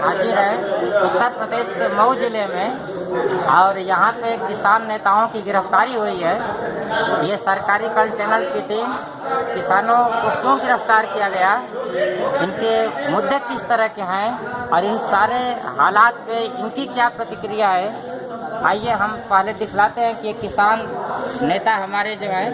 हाजिर है उत्तर प्रदेश के मऊ जिले में और यहाँ पे किसान नेताओं की गिरफ्तारी हुई है। ये सरकारी कल चैनल की टीम किसानों को क्यों गिरफ्तार किया गया, इनके मुद्दे किस तरह के हैं और इन सारे हालात पे इनकी क्या प्रतिक्रिया है, आइए हम पहले दिखलाते हैं कि ये किसान नेता हमारे जो है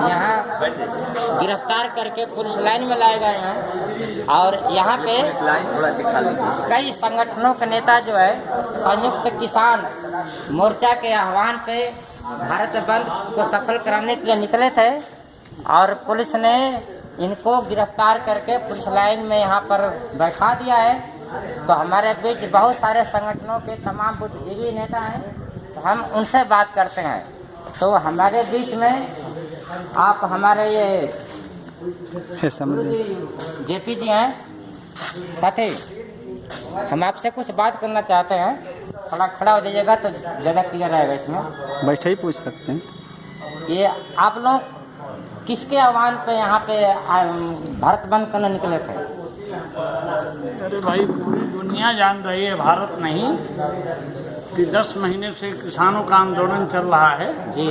यहाँ गिरफ्तार करके पुलिस लाइन में लाए गए हैं और यहाँ पे कई संगठनों के नेता जो है संयुक्त किसान मोर्चा के आह्वान पे भारत बंद को सफल कराने के लिए निकले थे और पुलिस ने इनको गिरफ्तार करके पुलिस लाइन में यहाँ पर बैठा दिया है। तो हमारे बीच बहुत सारे संगठनों के तमाम बुद्धिजीवी नेता हैं, तो हम उनसे बात करते हैं। तो हमारे बीच में आप हमारे ये जेपी जी हैं साथी, हम आपसे कुछ बात करना चाहते हैं, थोड़ा खड़ा हो जाइएगा तो ज़्यादा क्लियर रहेगा। इसमें बैठे ही पूछ सकते हैं। ये आप लोग किसके आह्वान पे यहाँ पे भारत बंद करने निकले थे? अरे भाई, पूरी दुनिया जान रही है, भारत नहीं, कि 10 महीने से किसानों का आंदोलन चल रहा है जी।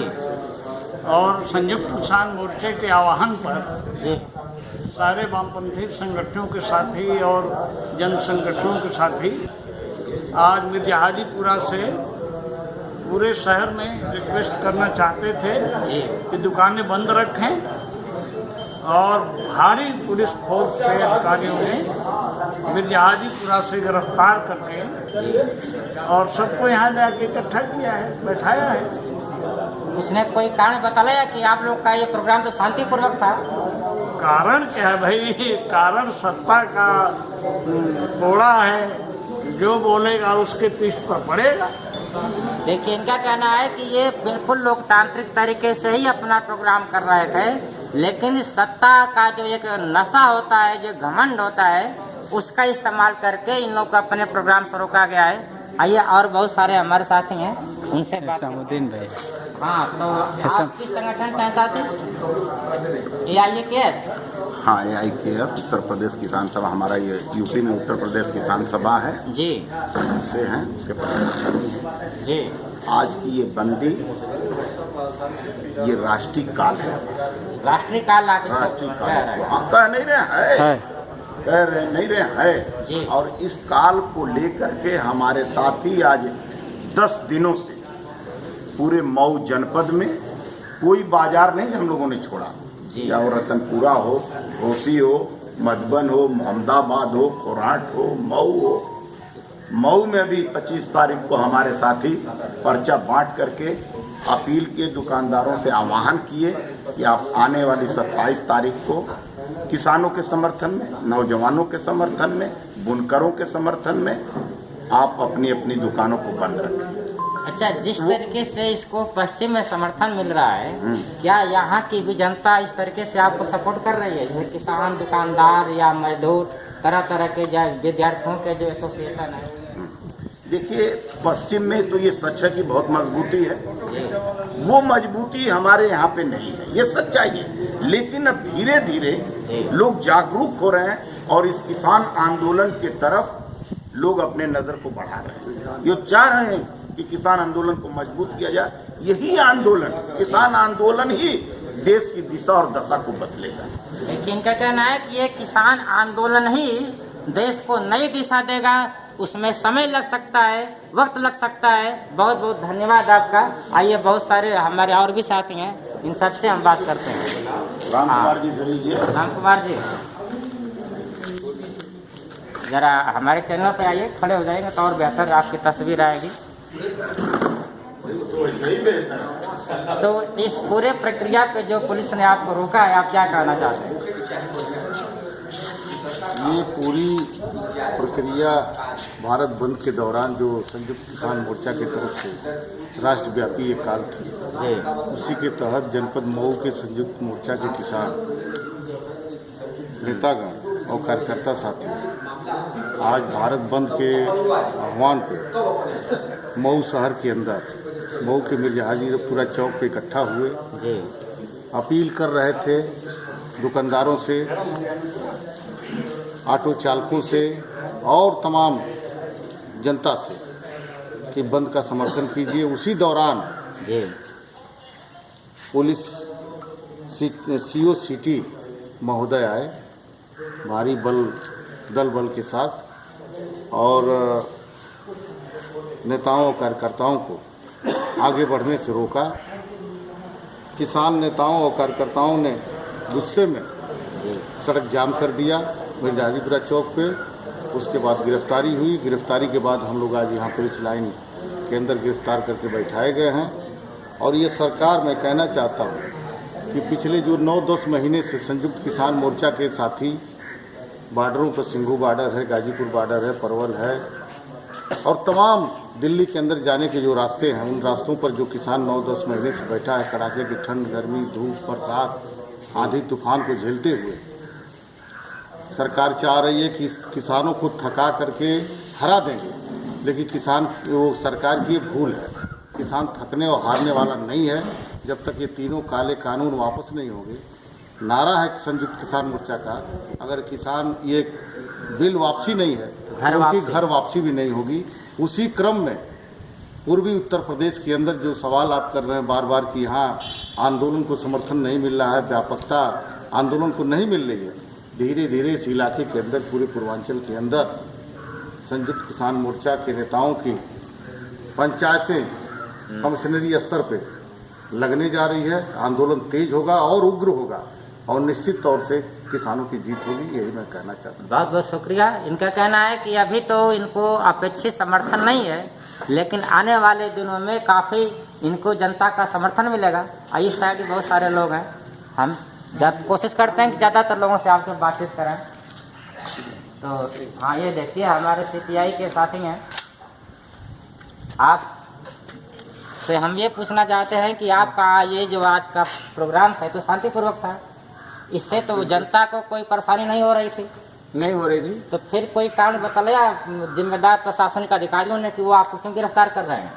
और संयुक्त किसान मोर्चे के आह्वान पर जी सारे वामपंथी संगठनों के साथी और जन संगठनों के साथी आज मिर्जा हाजीपुरा से पूरे शहर में रिक्वेस्ट करना चाहते थे कि दुकानें बंद रखें और भारी पुलिस फोर्स से अधिकारियों ने मिर्जा हाजीपुरा से गिरफ्तार करके और सबको यहाँ जाके इकट्ठा किया है, बैठाया है। उसने कोई कारण बताया कि आप लोग का ये प्रोग्राम तो शांतिपूर्वक था? कारण क्या है भाई, कारण सत्ता का घोड़ा है, जो बोलेगा उसके पीठ पर पड़ेगा। देखिए, इनका कहना है कि ये बिल्कुल लोकतांत्रिक तरीके से ही अपना प्रोग्राम कर रहे थे, लेकिन सत्ता का जो एक नशा होता है, जो घमंड होता है, उसका इस्तेमाल करके इन लोग का अपने प्रोग्राम से रोका गया है। आइए, और बहुत सारे हमारे साथी हैं, उनसे बात सामुद्दीन भाई। हाँ, तो आपकी संगठन का साथी AIKS? हाँ, AIKS उत्तर प्रदेश किसान सभा, हमारा ये यूपी में उत्तर प्रदेश किसान सभा है जी, उससे हैं, उसके प्रदेश जी। आज की ये बंदी ये राष्ट्रीय काल है। राष्ट्रीय काल आप इसको राष्ट्रीय कह काल रहे हैं? हाँ, कह नहीं रहे हैं, कह रहे नहीं रहे जी। हैं। और इस काल को लेकर के हमारे साथी आज 10 दिनों से पूरे मऊ जनपद में कोई बाजार नहीं हम लोगों ने छोड़ा, चाहे वो रतनपुरा हो, घोसी हो, मधुबन हो, मोहम्मदाबाद हो, कोराट हो, मऊ हो। मऊ में भी 25 तारीख को हमारे साथी पर्चा बांट करके अपील के दुकानदारों से आह्वान किए कि आप आने वाली 27 तारीख को किसानों के समर्थन में, नौजवानों के समर्थन में, बुनकरों के समर्थन में आप अपनी अपनी दुकानों को बंद रखें। अच्छा, जिस तरीके से इसको पश्चिम में समर्थन मिल रहा है, क्या यहाँ की भी जनता इस तरीके से आपको सपोर्ट कर रही है? जैसे किसान, दुकानदार या मजदूर, तरह तरह के विद्यार्थियों के जो एसोसिएशन है? देखिए, पश्चिम में तो ये सच है कि बहुत मजबूती है, वो मजबूती हमारे यहाँ पे नहीं है, ये सच्चाई है। लेकिन अब धीरे धीरे लोग जागरूक हो रहे हैं और इस किसान आंदोलन की तरफ लोग अपने नजर को बढ़ा रहे हैं। ये चाह रहे हैं कि किसान आंदोलन को मजबूत किया जाए। यही आंदोलन, किसान आंदोलन ही देश की दिशा और दशा को बदलेगा। लेकिन इनका कहना है कि ये किसान आंदोलन ही देश को नई दिशा देगा, उसमें समय लग सकता है, वक्त लग सकता है। बहुत बहुत धन्यवाद आपका। आइए, बहुत सारे हमारे और भी साथी हैं, इन सबसे हम बात करते हैं। राम कुमार जी से लीजिए। राम कुमार जी, जरा हमारे चैनल पे आइए, खड़े हो जाएंगे तो और बेहतर आपकी तस्वीर आएगी। तो इस पूरे प्रक्रिया पे जो पुलिस ने आपको रोका है, आप क्या कहना चाहते हैं? ये पूरी प्रक्रिया भारत बंद के दौरान जो संयुक्त किसान मोर्चा की तरफ से राष्ट्रव्यापी एक काल थी, उसी के तहत जनपद मऊ के संयुक्त मोर्चा के किसान नेतागण और कार्यकर्ता साथी आज भारत बंद के आह्वान पर मऊ शहर के अंदर, मऊ के मिर्जा हाजीपुरा चौक पे इकट्ठा हुए, अपील कर रहे थे दुकानदारों से, ऑटो चालकों से और तमाम जनता से कि बंद का समर्थन कीजिए। उसी दौरान जी पुलिस CO सिटी महोदय आए भारी दल बल के साथ और नेताओं और कार्यकर्ताओं को आगे बढ़ने से रोका। किसान नेताओं और कार्यकर्ताओं ने गुस्से में सड़क जाम कर दिया मिर्जा हाजीपुरा चौक पे। उसके बाद गिरफ्तारी हुई। गिरफ्तारी के बाद हम लोग आज यहाँ पुलिस लाइन के अंदर गिरफ्तार करके बैठाए गए हैं। और ये सरकार, मैं कहना चाहता हूँ कि पिछले जो 9-10 महीने से संयुक्त किसान मोर्चा के साथी बॉर्डरों पर, सिंघू बॉर्डर है, गाजीपुर बॉर्डर है, परवल है और तमाम दिल्ली के अंदर जाने के जो रास्ते हैं, उन रास्तों पर जो किसान 9-10 महीने से बैठा है, कड़ाके की ठंड, गर्मी, धूप, बरसात, आंधी तूफान को झेलते हुए, सरकार चाह रही है कि किसानों को थका करके हरा देंगे, लेकिन किसान, वो सरकार की भूल है। किसान थकने और हारने वाला नहीं है जब तक ये तीनों काले कानून वापस नहीं होंगे। नारा है संयुक्त किसान मोर्चा का, अगर किसान ये बिल वापसी नहीं है तो उनकी घर वापसी भी नहीं होगी। उसी क्रम में पूर्वी उत्तर प्रदेश के अंदर जो सवाल आप कर रहे हैं बार बार कि यहाँ आंदोलन को समर्थन नहीं मिल रहा है, व्यापकता आंदोलन को नहीं मिल रही है, धीरे धीरे इस इलाके के अंदर, पूरे पूर्वांचल के अंदर संयुक्त किसान मोर्चा के नेताओं की पंचायतें कमिश्नरी स्तर पे लगने जा रही है। आंदोलन तेज होगा और उग्र होगा और निश्चित तौर से किसानों की जीत होगी, यही मैं कहना चाहता हूँ। बहुत बहुत शुक्रिया। इनका कहना है कि अभी तो इनको अपेक्षित समर्थन नहीं है, लेकिन आने वाले दिनों में काफ़ी इनको जनता का समर्थन मिलेगा। इस साइड भी बहुत सारे लोग हैं, हम कोशिश करते हैं कि ज़्यादातर लोगों से आपके बातचीत करें। तो हाँ, ये देखिए हमारे CPI के साथी हैं। आप से हम ये पूछना चाहते हैं कि आपका ये जो आज का प्रोग्राम था तो शांतिपूर्वक था, इससे तो जनता को कोई परेशानी नहीं हो रही थी? नहीं हो रही थी। तो फिर कोई कारण बताया जिम्मेदार प्रशासनिक अधिकारियों ने कि वो आपको क्यों गिरफ्तार कर रहे हैं?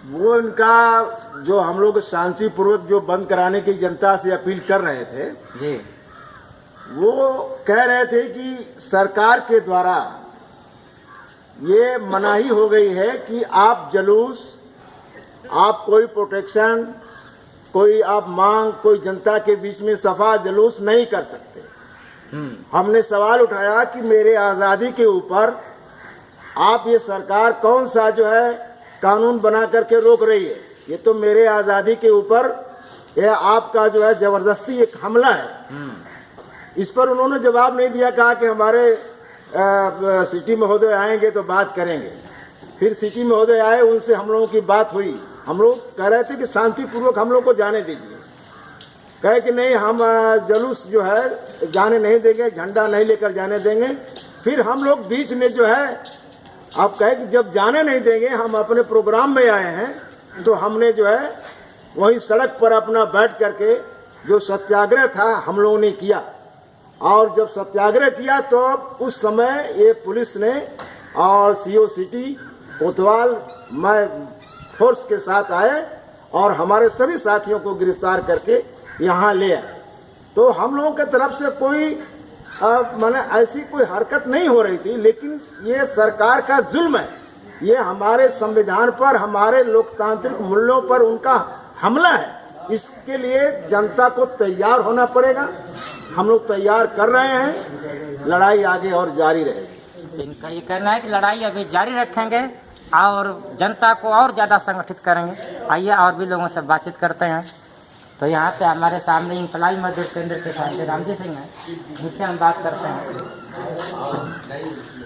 वो इनका जो हम लोग शांतिपूर्वक जो बंद कराने की जनता से अपील कर रहे थे जी, वो कह रहे थे कि सरकार के द्वारा ये मनाही हो गई है कि आप जुलूस, आप कोई प्रोटेक्शन, कोई आप मांग, कोई जनता के बीच में सफा जुलूस नहीं कर सकते। हमने सवाल उठाया कि मेरे आज़ादी के ऊपर आप ये सरकार कौन सा जो है कानून बना करके रोक रही है? ये तो मेरे आज़ादी के ऊपर यह आपका जो है जबरदस्ती एक हमला है। इस पर उन्होंने जवाब नहीं दिया, कहा कि हमारे सिटी महोदय आएंगे तो बात करेंगे। फिर सिटी महोदय आए, उनसे हम लोगों की बात हुई। हम लोग कह रहे थे कि शांतिपूर्वक हम लोग को जाने दीजिए। कहे कि नहीं, हम जुलूस जो है जाने नहीं देंगे, झंडा नहीं लेकर जाने देंगे। फिर हम लोग बीच में जो है आप कहे कि जब जाने नहीं देंगे, हम अपने प्रोग्राम में आए हैं, तो हमने जो है वहीं सड़क पर अपना बैठ करके जो सत्याग्रह था हम लोगों ने किया। और जब सत्याग्रह किया तो उस समय ये पुलिस ने और CO सिटी कोतवाल मैं फोर्स के साथ आए और हमारे सभी साथियों को गिरफ्तार करके यहाँ ले आए। तो हम लोगों के तरफ से कोई माने ऐसी कोई हरकत नहीं हो रही थी, लेकिन ये सरकार का जुल्म है। ये हमारे संविधान पर, हमारे लोकतांत्रिक मूल्यों पर उनका हमला है। इसके लिए जनता को तैयार होना पड़ेगा। हम लोग तैयार कर रहे हैं, लड़ाई आगे और जारी रहेगी। इनका ये कहना है कि लड़ाई अभी जारी रखेंगे और जनता को और ज़्यादा संगठित करेंगे। आइए और भी लोगों से बातचीत करते हैं। तो यहाँ पे हमारे सामने इम्प्लाई मजदूर केंद्र के साथ रामजी सिंह हैं, जिनसे हम बात करते हैं।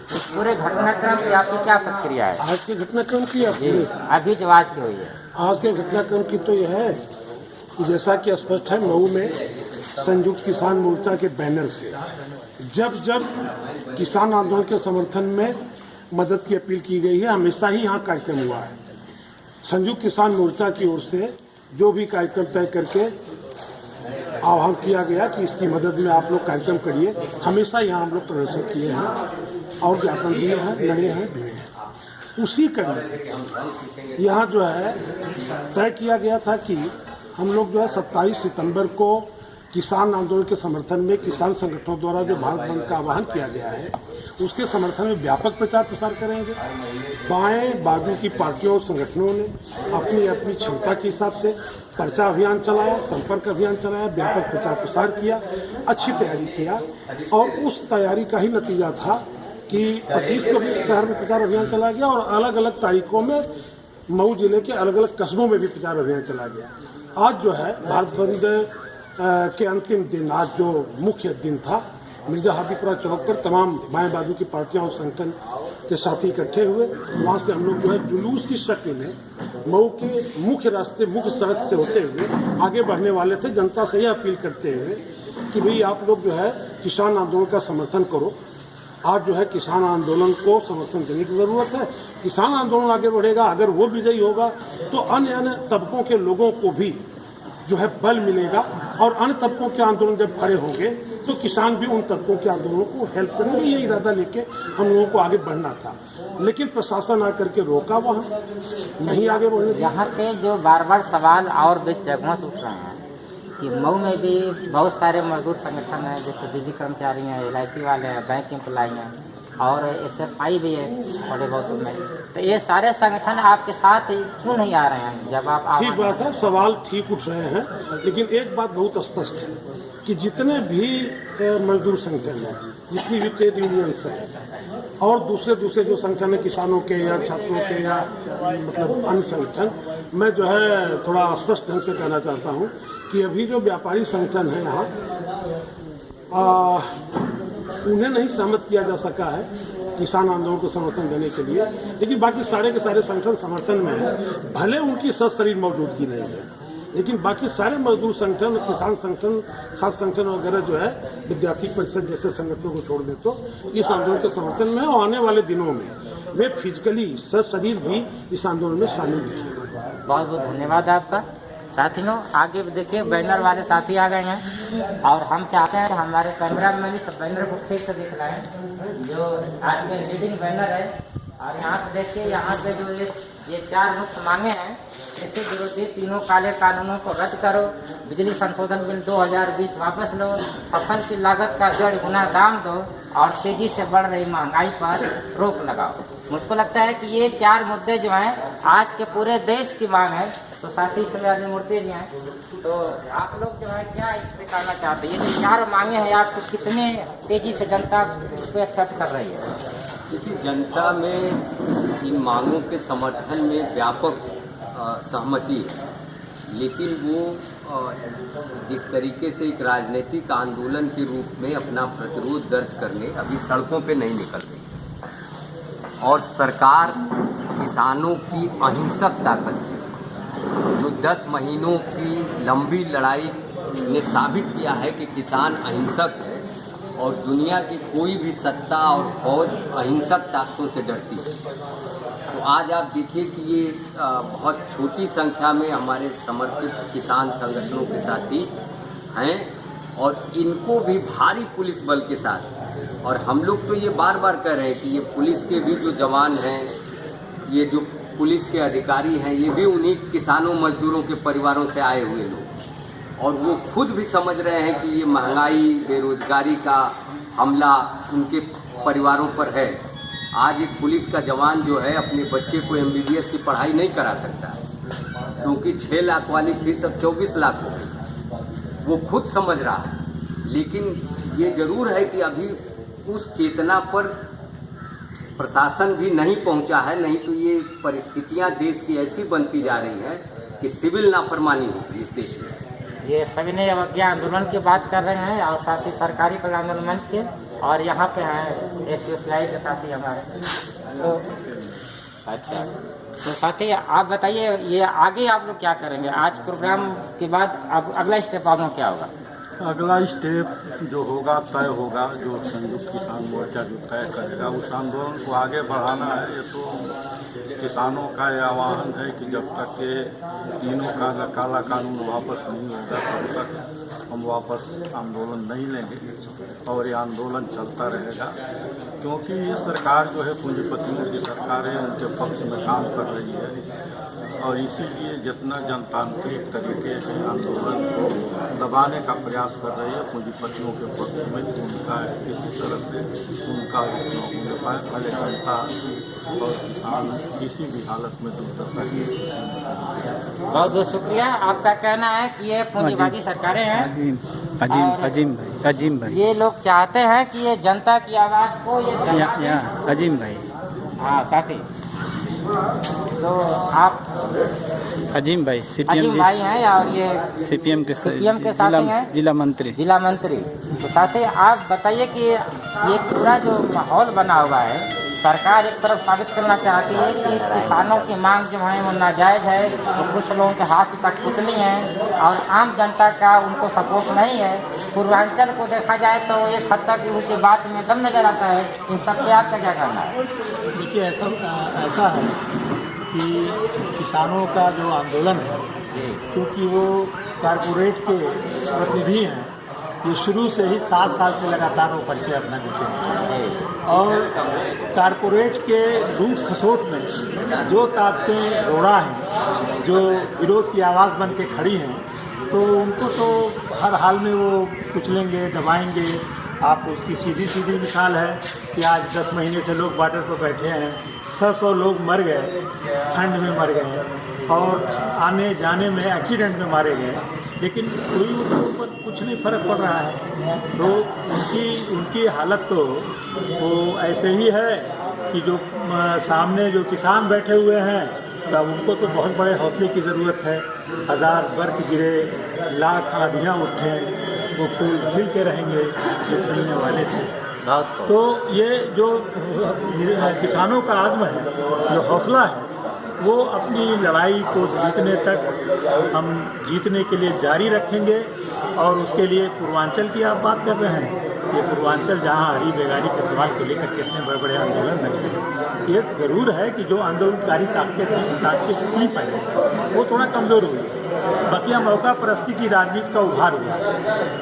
इस पूरे घटनाक्रम की आपकी क्या प्रतिक्रिया है? आज के घटनाक्रम की अभी जो आज की हुई है, आज के घटनाक्रम की तो यह है कि जैसा कि स्पष्ट है, मऊ में संयुक्त किसान मोर्चा के बैनर से जब जब किसान आंदोलन के समर्थन में मदद की अपील की गई है, हमेशा ही यहाँ कार्यक्रम हुआ है। संयुक्त किसान मोर्चा की ओर से जो भी कार्यक्रम तय करके आह्वान किया गया कि इसकी मदद में आप लोग कार्यक्रम करिए, हमेशा यहाँ हम लोग प्रदर्शन किए हैं और ज्ञापन दिए हैं, लड़े हैं, भिड़े हैं। उसी कड़ी यहाँ जो है तय किया गया था कि हम लोग जो है 27 सितंबर को किसान आंदोलन के समर्थन में किसान संगठनों द्वारा जो भारत बंद का आह्वान किया गया है उसके समर्थन में व्यापक प्रचार प्रसार करेंगे। बाएं बाजू की पार्टियों और संगठनों ने अपनी अपनी क्षमता के हिसाब से पर्चा अभियान चलाया, संपर्क अभियान चलाया, व्यापक प्रचार प्रसार किया, अच्छी तैयारी किया और उस तैयारी का ही नतीजा था कि 25 को भी शहर में प्रचार अभियान चलाया गया और अलग अलग तारीखों में मऊ जिले के अलग अलग कस्बों में भी प्रचार अभियान चलाया गया। आज जो है भारत बंद के अंतिम दिन, आज जो मुख्य दिन था, मिर्जा हाथीपुरा चौक पर तमाम बाएं बाजू की पार्टियां और संगठन के साथी इकट्ठे हुए। वहां से हम लोग जो है जुलूस की शक्ल में मऊ के मुख्य रास्ते, मुख्य सड़क से होते हुए आगे बढ़ने वाले थे, जनता से यह अपील करते हुए कि भाई आप लोग जो है किसान आंदोलन का समर्थन करो। आज जो है किसान आंदोलन को समर्थन देने की जरूरत है। किसान आंदोलन आगे बढ़ेगा, अगर वो विजयी होगा तो अन्य अन्य तबकों के लोगों को भी जो है बल मिलेगा और अन्य तबकों के आंदोलन जब खड़े होंगे तो किसान भी उन तबकों के आंदोलनों को हेल्प करेंगे। ये इरादा लेके हम लोगों को आगे बढ़ना था, लेकिन प्रशासन आकर के रोका, वहाँ नहीं आगे बढ़ने दिया। यहाँ पे जो बार बार सवाल और भी जगहों से उठ रहे हैं कि मऊ में भी बहुत सारे मजदूर संगठन हैं, जैसे बिजली कर्मचारी हैं, LIC वाले हैं, बैंक एम्प्लॉई हैं और SFI भी है थोड़े बहुत में। तो ये सारे संगठन आपके साथ क्यों नहीं आ रहे हैं जब आप? ठीक बात है, सवाल ठीक उठ रहे हैं, लेकिन एक बात बहुत स्पष्ट है कि जितने भी मजदूर संगठन हैं, जितनी भी ट्रेड यूनियंस हैं और दूसरे जो संगठन है किसानों के या छात्रों के या मतलब अन्य संगठन, मैं जो है थोड़ा स्पष्ट ढंग से कहना चाहता हूँ कि अभी जो व्यापारी संगठन है यहाँ उन्हें नहीं सहमत किया जा सका है किसान आंदोलन को समर्थन देने के लिए, लेकिन बाकी सारे के सारे संगठन समर्थन में है। भले उनकी सशरीर मौजूदगी नहीं है, लेकिन बाकी सारे मजदूर संगठन, किसान संगठन, खास संगठन वगैरह जो है विद्यार्थी परिषद जैसे संगठनों को छोड़ दे तो इस आंदोलन के समर्थन में और आने वाले दिनों में वे फिजिकली सशरीर भी इस आंदोलन में शामिल दिखेंगे। बहुत बहुत धन्यवाद आपका। साथियों आगे देखिए बैनर वाले साथी आ गए हैं और हम चाहते हैं हमारे कैमरा में भी सब बैनर को ठीक से दिख रहा है जो आज के लीडिंग बैनर है। और यहाँ पे देखिए, यहाँ पे जो ये 4 मुख्य मांगे हैं, इससे विरोधी तीनों काले कानूनों को रद्द करो, बिजली संशोधन बिल 2020 वापस लो, फसल की लागत का 1.5 गुना दाम दो और तेजी से बढ़ रही महंगाई पर रोक लगाओ। मुझको लगता है कि ये 4 मुद्दे जो हैं आज के पूरे देश की मांग है। तो साथी इसमें मूर्ति जी हैं, तो आप लोग जो है क्या इस पर करना चाहते हैं? ये जो 4 मांगे हैं आपको कितने तेजी से जनता को एक्सेप्ट कर रही है? देखिए, जनता में इन मांगों के समर्थन में व्यापक सहमति है, लेकिन वो जिस तरीके से एक राजनीतिक आंदोलन के रूप में अपना प्रतिरोध दर्ज करने अभी सड़कों पे नहीं निकल रही और सरकार किसानों की अहिंसक ताकत से जो 10 महीनों की लंबी लड़ाई ने साबित किया है कि किसान अहिंसक है और दुनिया की कोई भी सत्ता और फौज अहिंसक ताकतों से डरती है। तो आज आप देखिए कि ये बहुत छोटी संख्या में हमारे समर्पित किसान संगठनों के साथी हैं और इनको भी भारी पुलिस बल के साथ, और हम लोग तो ये बार बार कह रहे हैं कि ये पुलिस के भी जो जवान हैं, ये जो पुलिस के अधिकारी हैं, ये भी उन्हीं किसानों मजदूरों के परिवारों से आए हुए लोग, और वो खुद भी समझ रहे हैं कि ये महंगाई, बेरोजगारी का हमला उनके परिवारों पर है। आज एक पुलिस का जवान जो है अपने बच्चे को MBBS की पढ़ाई नहीं करा सकता क्योंकि 6 लाख वाली फीस अब 24 लाख हो गई, वो खुद समझ रहा है। लेकिन ये जरूर है कि अभी उस चेतना पर प्रशासन भी नहीं पहुंचा है, नहीं तो ये परिस्थितियां देश की ऐसी बनती जा रही हैं कि सिविल नाफरमानी होगी इस देश में। ये सभी ने अवज्ञा आंदोलन की बात कर रहे हैं और साथ ही सरकारी कल्याण आंदोलन मंच के, और यहाँ पे हैं SUSLI के साथी हमारे। तो अच्छा, तो साथी आप बताइए ये आगे आप लोग क्या करेंगे? आज प्रोग्राम के बाद अब अगला स्टेप आप लोग क्या होगा? अगला स्टेप जो होगा तय होगा, जो संयुक्त किसान मोर्चा जो तय करेगा उस आंदोलन को आगे बढ़ाना है। ये तो किसानों का ये आह्वान है कि जब तक के तीनों का काला कानून वापस नहीं होगा तब तक हम वापस आंदोलन नहीं लेंगे और ये आंदोलन चलता रहेगा। क्योंकि ये सरकार जो है पूंजीपतियों की सरकार है, उनके पक्ष में काम कर रही है और इसीलिए जितना जनतांत्रिक तरीके से आंदोलन को दबाने का प्रयास कर रही है पूंजीपतियों के पक्ष में, उनका किसी तरह से उनका होने पाए। पहले जनता और किसान किसी भी हालत में दुर्दशा की। बहुत बहुत शुक्रिया। आपका कहना है कि ये पूंजीवादी सरकारें हैं, अजीम भाई, ये लोग चाहते हैं कि ये जनता की आवाज़ को ये अजीम भाई, हाँ साथी, तो आप अजीम भाई सीपीएम अजीम भाई हैं और ये सीपीएम के साथी हैं, जिला मंत्री। तो साथी आप बताइए कि ये पूरा जो माहौल बना हुआ है, सरकार एक तरफ साबित करना चाहती है कि किसानों की मांग जो है वो नाजायज़ है, तो कुछ लोगों के हाथ में कठपुतली हैं और आम जनता का उनको सपोर्ट नहीं है। पूर्वांचल को देखा जाए तो एक हद तक उनकी बात में दम नजर आता है। इन सब पे आपका क्या कहना है? देखिए, ऐसा है कि किसानों का जो आंदोलन है, क्योंकि वो कारपोरेट के प्रतिनिधि हैं, ये शुरू से ही 7 साल से लगातार वो परिचय अपना देते हैं और कारपोरेट के दूर खसोट में जो ताकतें रोड़ा हैं, जो विरोध की आवाज़ बन के खड़ी हैं, तो उनको तो हर हाल में वो कुचलेंगे, दबाएंगे। आप उसकी सीधी सीधी मिसाल है कि आज 10 महीने से लोग बॉर्डर पर बैठे हैं, 600 लोग मर गए, ठंड में मर गए और आने जाने में एक्सीडेंट में मारे गए, लेकिन कोई उनके ऊपर कुछ नहीं फ़र्क पड़ रहा है। तो उनकी हालत तो वो ऐसे ही है कि जो सामने जो किसान बैठे हुए हैं, तब उनको तो बहुत बड़े हौसले की ज़रूरत है। 1000 बर्फ गिरे, लाख आंधियाँ उठें, वो फूल खिल के रहेंगे जो खिलने वाले थे। तो ये जो किसानों का आज़्म है, जो हौसला है, वो अपनी लड़ाई को जीतने तक हम जीतने के लिए जारी रखेंगे। और उसके लिए पूर्वांचल की आप बात कर रहे हैं, ये पूर्वांचल जहाँ हरी बेगारी के सवाल को लेकर कितने बड़े बड़े आंदोलन लगे, ये ज़रूर है कि जो आंदोलनकारी ताकतें थी पहले, वो थोड़ा कमज़ोर हुई, बकिया मौका परस्ती की राजनीति का उभार हुआ।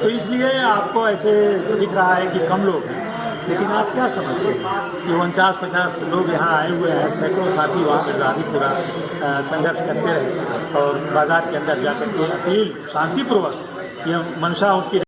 तो इसलिए आपको ऐसे दिख रहा है कि कम लोग हैं, लेकिन आप क्या समझते हैं कि 49-50 लोग यहाँ आए हुए हैं, सैकड़ों साथी वहाँ पर पूरा संघर्ष करते रहे और बाजार के अंदर जाकर के अपील शांतिपूर्वक, ये मंशा उनकी